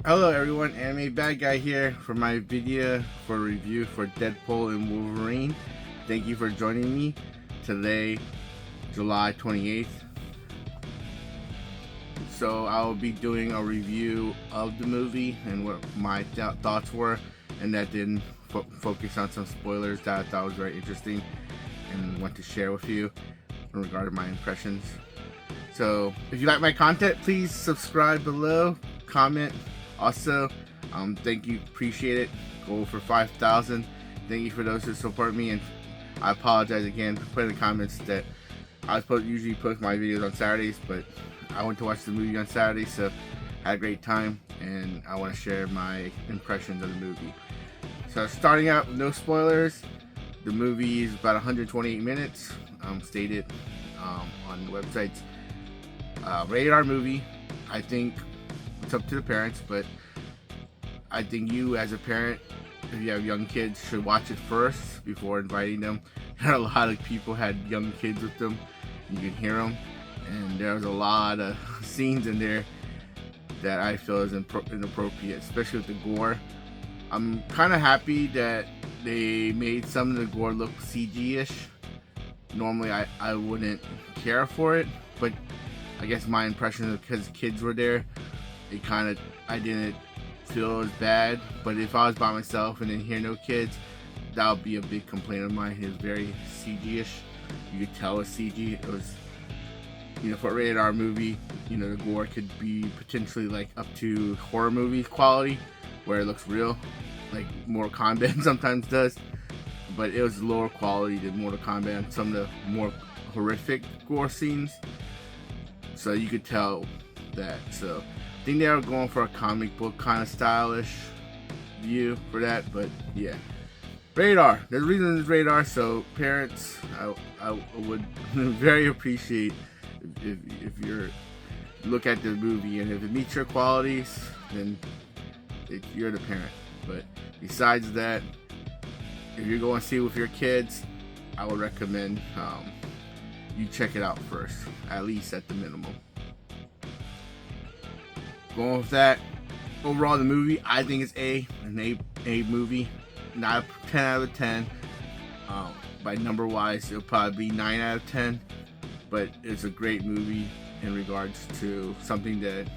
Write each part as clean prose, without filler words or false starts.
Hello everyone, AnimeBadGuy here for my video for review for Deadpool and Wolverine. Thank you for joining me today, July 28th. So I will be doing a review of the movie and what my thoughts were, and that didn't focus on some spoilers that I thought was very interesting and want to share with you in regard to my impressions. So if you like my content, please subscribe below, comment. Also, thank you, appreciate it. Goal for 5,000. Thank you for those who support me, and I apologize again for putting in the comments that I was usually post my videos on Saturdays, but I went to watch the movie on Saturday, so I had a great time, and I want to share my impressions of the movie. So starting out with no spoilers, the movie is about 128 minutes, stated on the websites. Rated R movie. I think it's up to the parents, but I think you as a parent, if you have young kids, should watch it first before inviting them. A lot of people had young kids with them. You can hear them, and there was a lot of scenes in there that I feel is inappropriate, especially with the gore. I'm kind of happy that they made some of the gore look CG-ish. Normally I wouldn't care for it, but I guess my impression is because kids were there, I didn't feel as bad. But if I was by myself and didn't hear no kids, that would be a big complaint of mine. It was very CG-ish. You could tell it was CG. It was, for a rated R movie, the gore could be potentially like up to horror movie quality, where it looks real, like Mortal Kombat sometimes does. But it was lower quality than Mortal Kombat and some of the more horrific gore scenes. So you could tell that. So I think they were going for a comic book kind of stylish view for that, but yeah. Rated R. There's a reason it's rated R, so parents, I would very appreciate if you look at the movie, and if it meets your qualities, then you're the parent. But besides that, if you're going to see it with your kids, I would recommend you check it out first, at least at the minimum. Going with that, overall the movie, I think it's an A movie, not a 10 out of 10. By number wise, it'll probably be 9 out of 10, but it's a great movie in regards to something that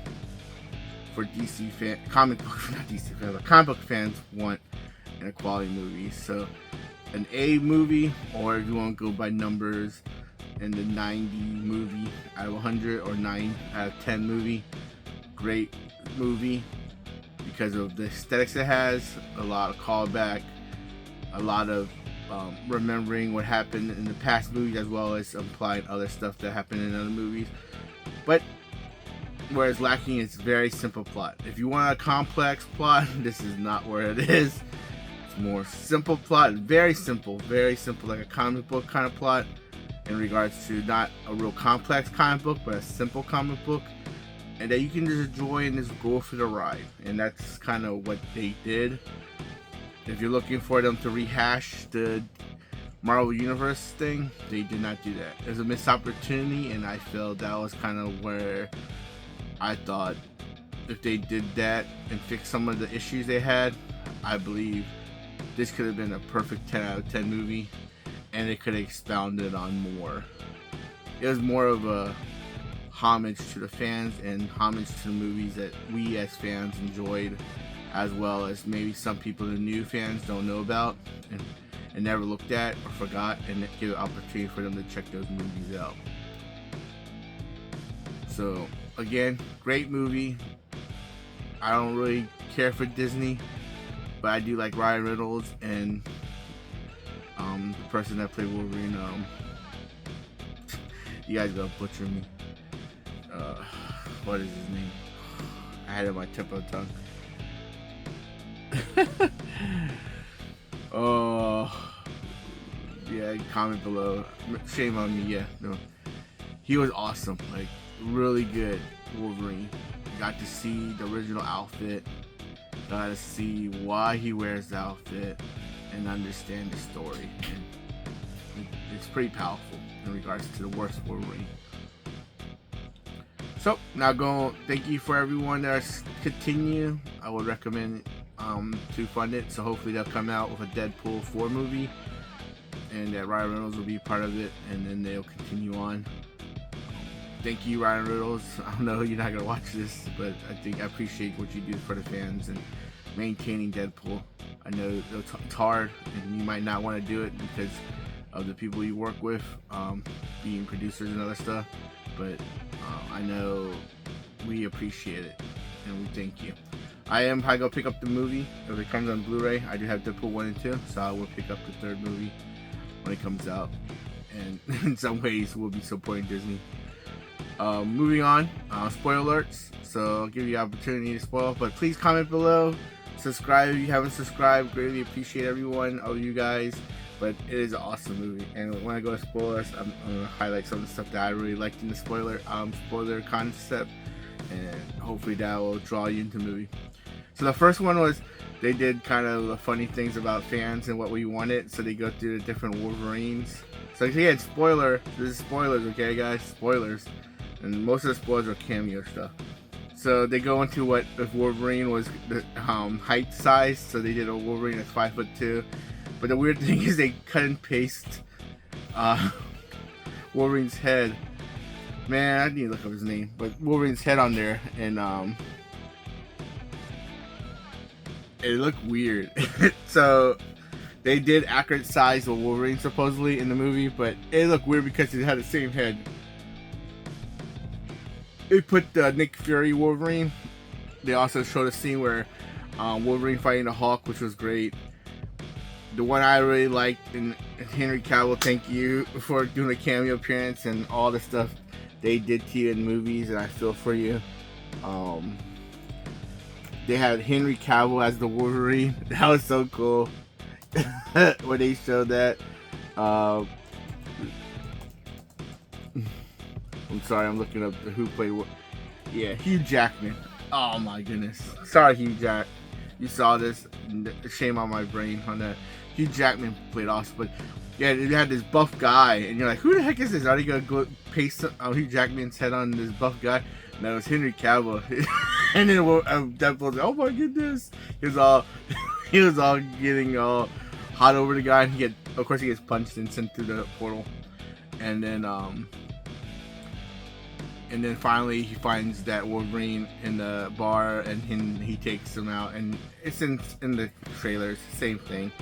for DC fan, comic book fans want in a quality movie. So an A movie, or if you want to go by numbers, in the 90 movie out of 100, or 9 out of 10 movie. Great movie because of the aesthetics it has, a lot of callback, a lot of remembering what happened in the past movies, as well as implying other stuff that happened in other movies. But where it's lacking is very simple plot. If you want a complex plot, this is not where it is. It's more simple plot, very simple, like a comic book kind of plot, in regards to not a real complex comic book, but a simple comic book, and that you can just enjoy and just go for the ride. And that's kind of what they did. If you're looking for them to rehash the Marvel Universe thing, they did not do that. It was a missed opportunity, and I felt that was kind of where I thought if they did that and fixed some of the issues they had, I believe this could have been a perfect 10 out of 10 movie, and it could have expounded on more. It was more of a homage to the fans and homage to the movies that we as fans enjoyed, as well as maybe some people, the new fans, don't know about and never looked at or forgot, and give an opportunity for them to check those movies out. So again, great movie. I don't really care for Disney, but I do like Ryan Reynolds and the person that played Wolverine. You guys gonna butcher me. What is his name? I had it on my tip of the tongue. Oh, yeah. Comment below. Shame on me. Yeah, no. He was awesome. Like, really good Wolverine. Got to see the original outfit. Got to see why he wears the outfit and understand the story. And it's pretty powerful in regards to the worst Wolverine. So now thank you for everyone that's continue I would recommend to fund it. So hopefully they'll come out with a Deadpool 4 movie, and that Ryan Reynolds will be part of it, and then they'll continue on. Thank you, Ryan Reynolds. I know you're not gonna watch this, but I appreciate what you do for the fans and maintaining Deadpool. I know it's hard, and you might not want to do it because of the people you work with, being producers and other stuff. But I know we appreciate it, and we thank you. I am probably gonna pick up the movie if it comes on Blu-ray. I do have Deadpool 1 and 2, so I will pick up the third movie when it comes out. And in some ways, we'll be supporting Disney. Moving on, spoiler alerts. So I'll give you the opportunity to spoil, but please comment below. Subscribe if you haven't subscribed. Greatly appreciate every one of you guys. But it is an awesome movie, and when I go to spoilers, I'm gonna highlight some of the stuff that I really liked in the spoiler concept, and hopefully that will draw you into the movie. So the first one was they did kind of the funny things about fans and what we wanted. So they go through the different Wolverines. So again, spoiler. This is spoilers, okay, guys? Spoilers, and most of the spoilers are cameo stuff. So they go into what if Wolverine was the height size. So they did a Wolverine that's 5'2". But the weird thing is they cut and paste Wolverine's head. Man, I need to look up his name. But Wolverine's head on there, and it looked weird. So they did accurate size of Wolverine supposedly in the movie, but it looked weird because it had the same head. They put Nick Fury Wolverine. They also showed a scene where Wolverine fighting the Hulk, which was great. The one I really liked, and Henry Cavill, thank you for doing a cameo appearance and all the stuff they did to you in movies, and I feel for you. They had Henry Cavill as the Wolverine. That was so cool when they showed that. I'm sorry, I'm looking up who played what. Yeah, Hugh Jackman. Oh my goodness. Sorry, Hugh Jack. You saw this. Shame on my brain on that. Hugh Jackman played awesome, but yeah, they had this buff guy, and you're like, who the heck is this? Are they gonna go paste Hugh Jackman's head on this buff guy? No, it was Henry Cavill. And then Deadpool's like, oh my goodness, he was all getting all hot over the guy, and of course he gets punched and sent through the portal, and then finally he finds that Wolverine in the bar, and he takes him out, and it's in the trailers, same thing,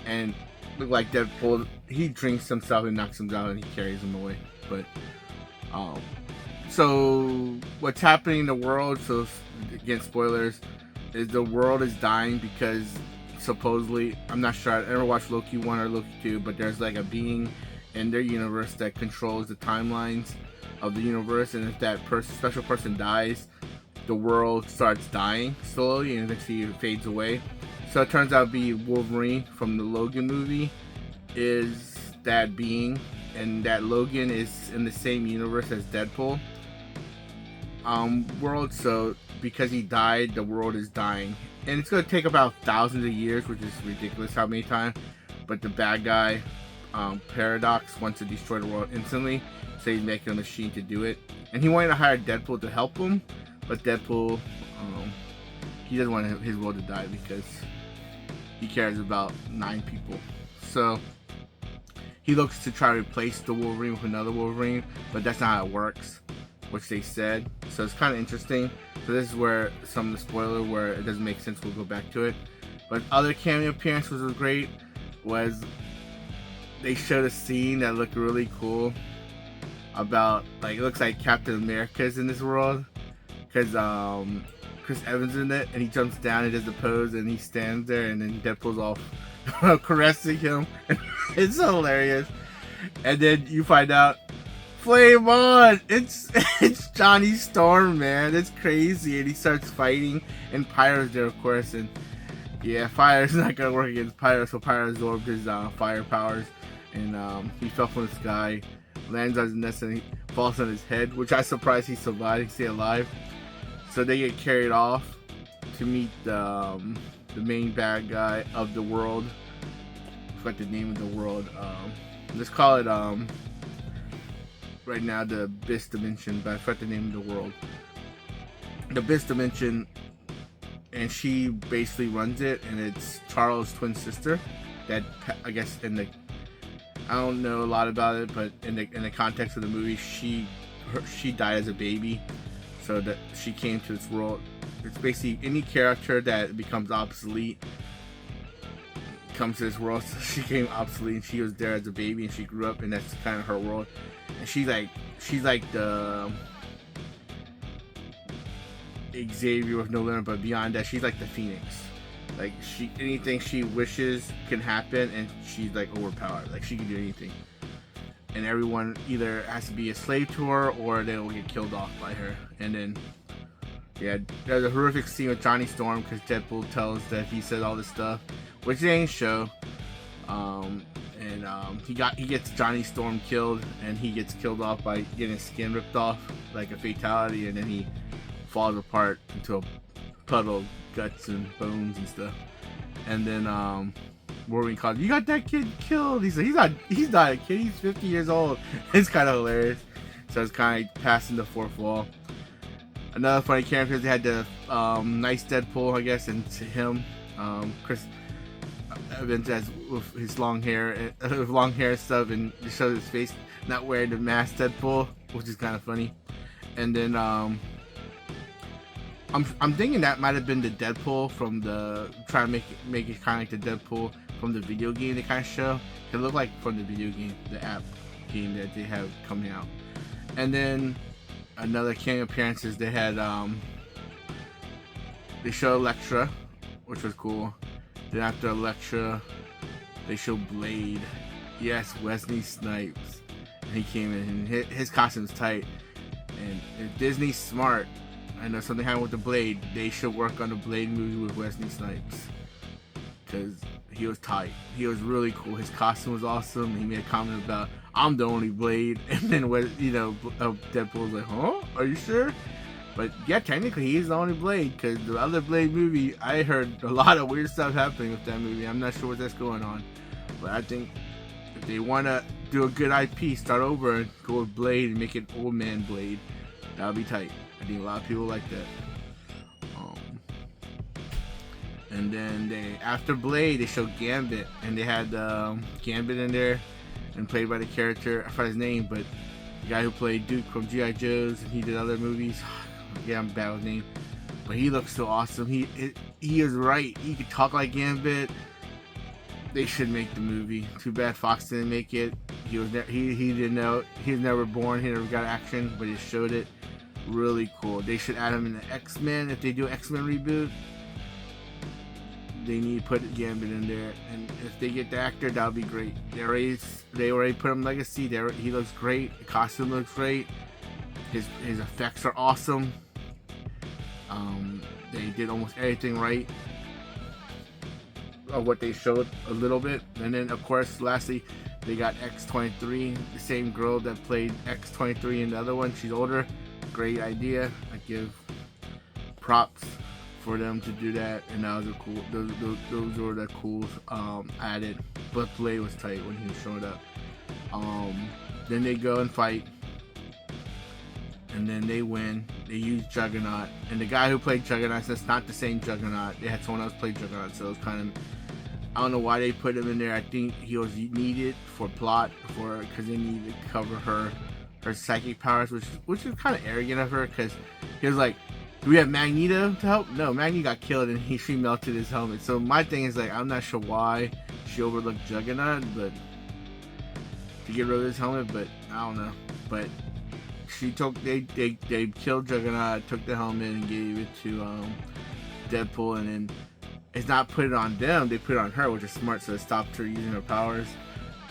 and look like Deadpool, he drinks himself and knocks him down, and he carries him away. But so what's happening in the world? So again, spoilers, is the world is dying because supposedly, I'm not sure, I never watched Loki 1 or Loki 2, but there's like a being in their universe that controls the timelines of the universe, and if that special person dies, the world starts dying slowly, and eventually it fades away. So it turns out to be Wolverine from the Logan movie is that being, and that Logan is in the same universe as Deadpool world. So because he died, the world is dying, and it's going to take about thousands of years, which is ridiculous how many times. But the bad guy, Paradox, wants to destroy the world instantly, so he's making a machine to do it. And he wanted to hire Deadpool to help him, but Deadpool, he doesn't want his world to die because he cares about 9 people. So he looks to try to replace the Wolverine with another Wolverine, but that's not how it works, which they said. So it's kind of interesting. So this is where some of the spoiler where it doesn't make sense. We'll go back to it. But other cameo appearances was great. Was they showed a scene that looked really cool about, like, it looks like Captain America's in this world, because Chris Evans in it, and he jumps down and does the pose, and he stands there, and then Deadpool's all caressing him. It's hilarious. And then you find out, flame on! It's Johnny Storm, man. It's crazy. And he starts fighting, and Pyro's there, of course, and yeah, fire's not gonna work against Pyro, so Pyro absorbed his fire powers, and he fell from the sky, lands on his nest, and he falls on his head, which I'm surprised he survived. He stayed alive. So they get carried off to meet the main bad guy of the world. I forgot the name of the world. Let's call it right now the Abyss Dimension, but I forgot the name of the world. The Abyss Dimension and she basically runs it, and it's Charles' twin sister that, I guess, I don't know a lot about it, but in the context of the movie, she died as a baby, so that she came to this world. It's basically any character that becomes obsolete comes to this world. So she became obsolete, and she was there as a baby, and she grew up, and that's kind of her world. And she's like the Xavier with no limit, but beyond that, she's like the Phoenix. Like, anything she wishes can happen, and she's like overpowered. Like, she can do anything, and everyone either has to be a slave to her or they will get killed off by her. And then, yeah, there's a horrific scene with Johnny Storm because Deadpool tells that he said all this stuff, which they ain't show. He gets Johnny Storm killed, and he gets killed off by getting his skin ripped off, like a fatality, and then he falls apart into a puddle of guts and bones and stuff. And then Wolverine calls, "You got that kid killed." He's not a kid, he's 50 years old. It's kind of hilarious. So it's kind of passing the fourth wall. Another funny character, they had the nice Deadpool, I guess, and to him, Chris Evans as with his long hair and stuff, and just shows his face not wearing the mask Deadpool, which is kind of funny. And then I'm thinking that might have been the Deadpool from the, trying to make it kind of like the Deadpool from the video game they kind of show. It looked like from the video game, the app game that they have coming out. And then another cameo appearances, they had they show Elektra, which was cool. Then after Elektra, they show Blade. Yes, Wesley Snipes. And he came in, and his costume's tight. And if Disney's smart, I know something happened with the Blade, they should work on the Blade movie with Wesley Snipes, because he was tight. He was really cool. His costume was awesome. He made a comment about, "I'm the only Blade," and then Deadpool was like, "Huh? Are you sure?" But yeah, technically he's the only Blade, because the other Blade movie, I heard a lot of weird stuff happening with that movie. I'm not sure what that's going on, but I think if they want to do a good IP, start over and go with Blade and make it old man Blade, that would be tight. I think a lot of people like that. And then after Blade, they showed Gambit, and they had Gambit in there, and played by the character, I forgot his name, but the guy who played Duke from G.I. Joe's, and he did other movies. Yeah, I'm bad with names, but he looks so awesome. He is right. He could talk like Gambit. They should make the movie. Too bad Fox didn't make it. He didn't know. He was never born. He never got action, but he showed it. Really cool. They should add him in the X-Men. If they do an X-Men reboot, they need to put Gambit in there. And if they get the actor, that would be great. They already put him Legacy. He looks great. The costume looks great. His effects are awesome. They did almost everything right of what they showed a little bit. And then, of course, lastly, they got X-23, the same girl that played X-23 in the other one. She's older. Great idea. I give props for them to do that, and that was a cool. Those were the cool added. But Blade was tight when he was showing up. Then they go and fight, and then they win. They use Juggernaut, and the guy who played Juggernaut says not the same Juggernaut. They had someone else play Juggernaut, so it was kind of, I don't know why they put him in there. I think he was needed for plot, because they needed to cover her psychic powers, which is kind of arrogant of her, because he was like, "Do we have Magneto to help?" No, Magneto got killed and she melted his helmet. So my thing is, like, I'm not sure why she overlooked Juggernaut, but to get rid of his helmet, but I don't know. But they killed Juggernaut, took the helmet and gave it to Deadpool, and then it's not put it on them, they put it on her, which is smart, so it stopped her using her powers.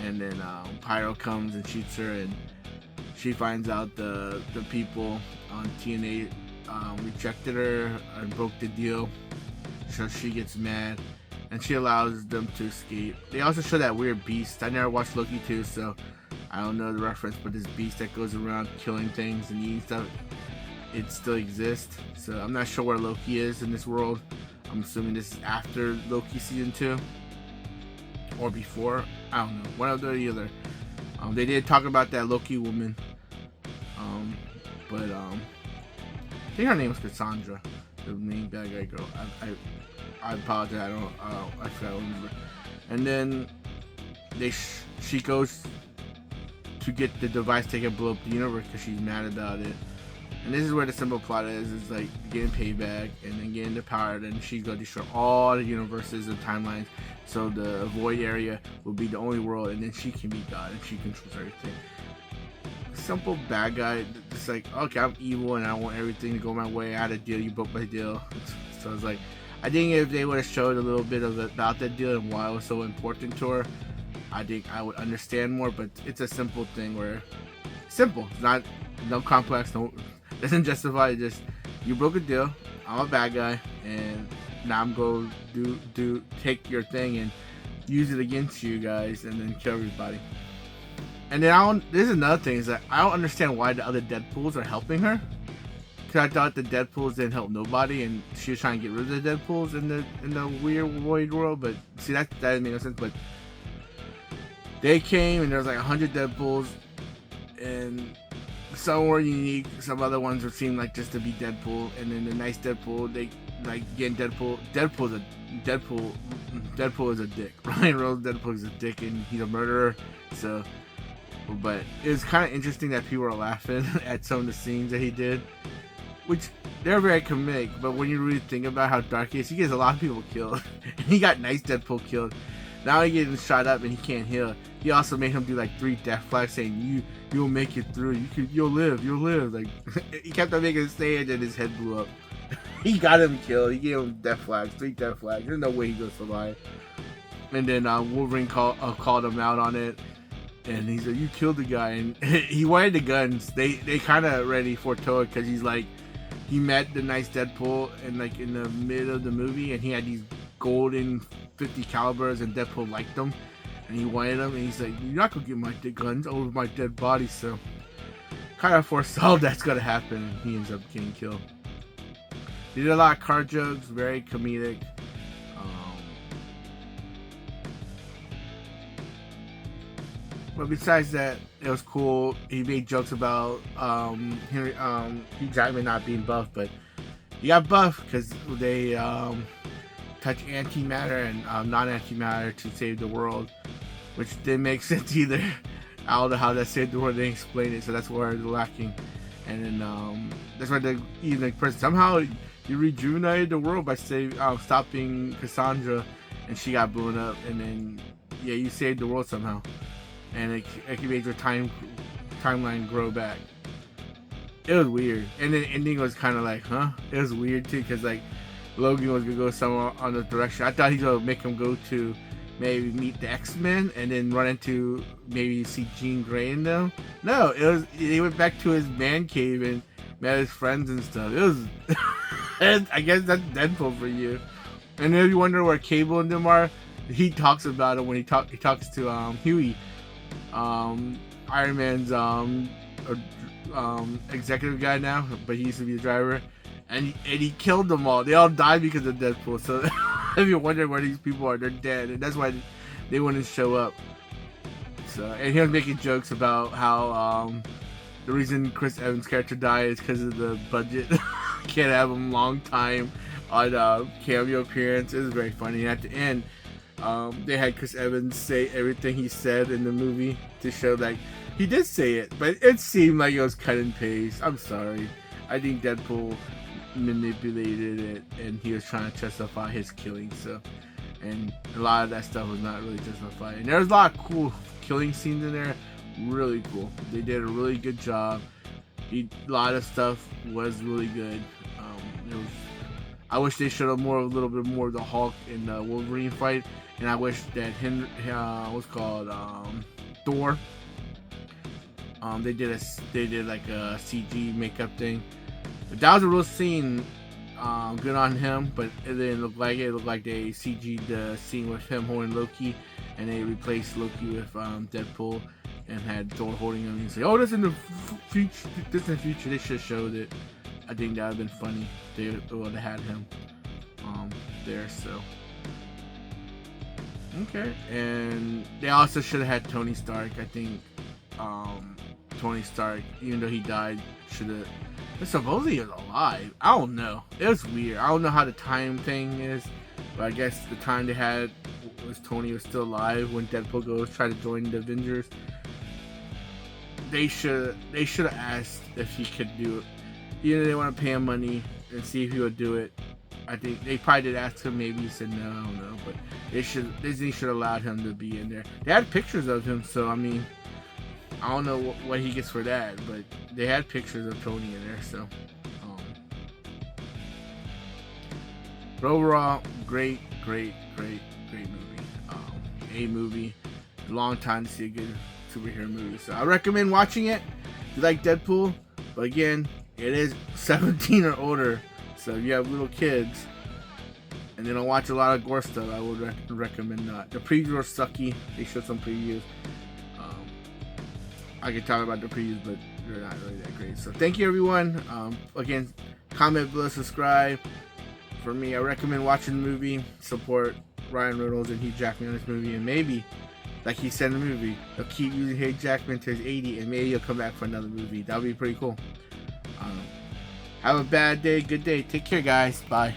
And then Pyro comes and shoots her, and she finds out the people on TNA rejected her and broke the deal, so she gets mad and she allows them to escape. They also show that weird beast. I never watched Loki 2, so I don't know the reference, but this beast that goes around killing things and eating stuff, it still exists. So I'm not sure where Loki is in this world. I'm assuming this is after Loki season 2 or before. I don't know, one of the other. They did talk about that Loki woman, but I think her name was Cassandra. the main bad guy girl. I apologize. I forgot. Remember. And then she goes to get the device to blow up the universe because she's mad about it. And this is where the simple plot is like getting payback and then getting the power. Then she's gonna destroy all the universes and timelines. So the void area will be the only world, and then she can be God and she controls everything. Simple bad guy. It's like, okay, I'm evil and I want everything to go my way. I had a deal, you broke my deal. So it's like, I think if they would have showed a little bit about that deal and why it was so important to her, I think I would understand more. But it's a simple thing where simple, it's not no complex, no doesn't justify it. Just you broke a deal. I'm a bad guy, and now I'm going to take your thing and use it against you guys, and then kill everybody. And then this is another thing is that I don't understand why the other Deadpools are helping her. Cause I thought the Deadpools didn't help nobody, and she was trying to get rid of the Deadpools in the weird void world. But see, that didn't make no sense. But they came and there was like 100 Deadpools, and some were unique. Some other ones would seem like just to be Deadpool, and then the nice Deadpool, they like getting Deadpool. Deadpool is a dick. Ryan Reynolds Deadpool is a dick, and he's a murderer. So, but it was kind of interesting that people were laughing at some of the scenes that he did, which they're very comedic. But when you really think about how dark he is, he gets a lot of people killed. He got nice Deadpool killed. Now he getting shot up and he can't heal. He also made him do like 3 death flags saying you'll make it through. You'll live. Like he kept on making him say it, and his head blew up. He got him killed. He gave him death flags, 3 death flags. There's no way he goes survive. And then Wolverine called him out on it, and he said, "You killed the guy." And he wanted the guns. They kind of already foretold because he's like, he met the nice Deadpool and like in the middle of the movie, and he had these golden 50 calibers, and Deadpool liked them, and he wanted them, and he's like, "You're not gonna get my guns over my dead body." So kind of foresaw that's gonna happen, and he ends up getting killed. He did a lot of card jokes, very comedic. But besides that, it was cool. He made jokes about Hugh Jackman not being buff, but he got buff because they touch antimatter and non-antimatter to save the world, which didn't make sense either. I don't know how that saved the world. They didn't explain it, so that's where they're lacking. And then that's why they even person somehow you rejuvenated the world by stopping Cassandra, and she got blown up, and then yeah, you saved the world somehow, and it made your timeline grow back. It was weird, and then the ending was kind of like, huh? It was weird too, because like Logan was gonna go somewhere on the direction. I thought he was gonna make him go to maybe meet the X-Men and then run into maybe see Jean Grey in them. No, he went back to his man cave and met his friends and stuff. It was I guess that's Deadpool for you. And if you wonder where Cable and them are, he talks about it when he talks to Huey, Iron Man's executive guy now, but he used to be a driver, and he killed them all. They all died because of Deadpool. So if you're wondering where these people are, they're dead, and that's why they wouldn't show up. So, and he was making jokes about how the reason Chris Evans' character died is because of the budget. Can't have him long time on cameo appearance. It was very funny. And at the end, they had Chris Evans say everything he said in the movie to show like he did say it, but it seemed like it was cut and paste. I'm sorry. I think Deadpool manipulated it, and he was trying to justify his killing. So, and a lot of that stuff was not really justified. And there was a lot of cool killing scenes in there. Really cool. They did a really good job. A lot of stuff was really good. I wish they showed up a little bit more of the Hulk and the Wolverine fight, and I wish that Thor. They did like a CG makeup thing. But that was a real scene. Good on him, but it didn't look like it. It looked like they CG'd the scene with him holding Loki, and they replaced Loki with Deadpool, and had Thor holding him. And say, "Oh, that's in the distant future." They should have showed it. I think that would have been funny. They would have had him there. So okay, and they also should have had Tony Stark. I think Tony Stark, even though he died, should have. Supposedly he was alive. I don't know. It was weird. I don't know how the time thing is, but I guess the time they had was Tony was still alive when Deadpool goes try to join the Avengers. They should have asked if he could do it. Either they want to pay him money and see if he would do it. I think they probably did ask him. Maybe he said no. I don't know, but Disney should have allowed him to be in there. They had pictures of him, so I mean, I don't know what he gets for that, but they had pictures of Tony in there. So, but overall, great movie. A movie. Long time to see a good superhero movie. So I recommend watching it if you like Deadpool. But again, it is 17 or older. So if you have little kids and they don't watch a lot of gore stuff, I would recommend not. The previews are sucky. They showed some previews. I could talk about the previews, but they're not really that great. So thank you, everyone. Again, comment below, subscribe. For me, I recommend watching the movie. Support Ryan Reynolds and Hugh Jackman in this movie, and maybe, like he said in the movie, they'll keep using Hugh Jackman to his 80, and maybe he'll come back for another movie. That would be pretty cool. Have a bad day, good day. Take care, guys. Bye.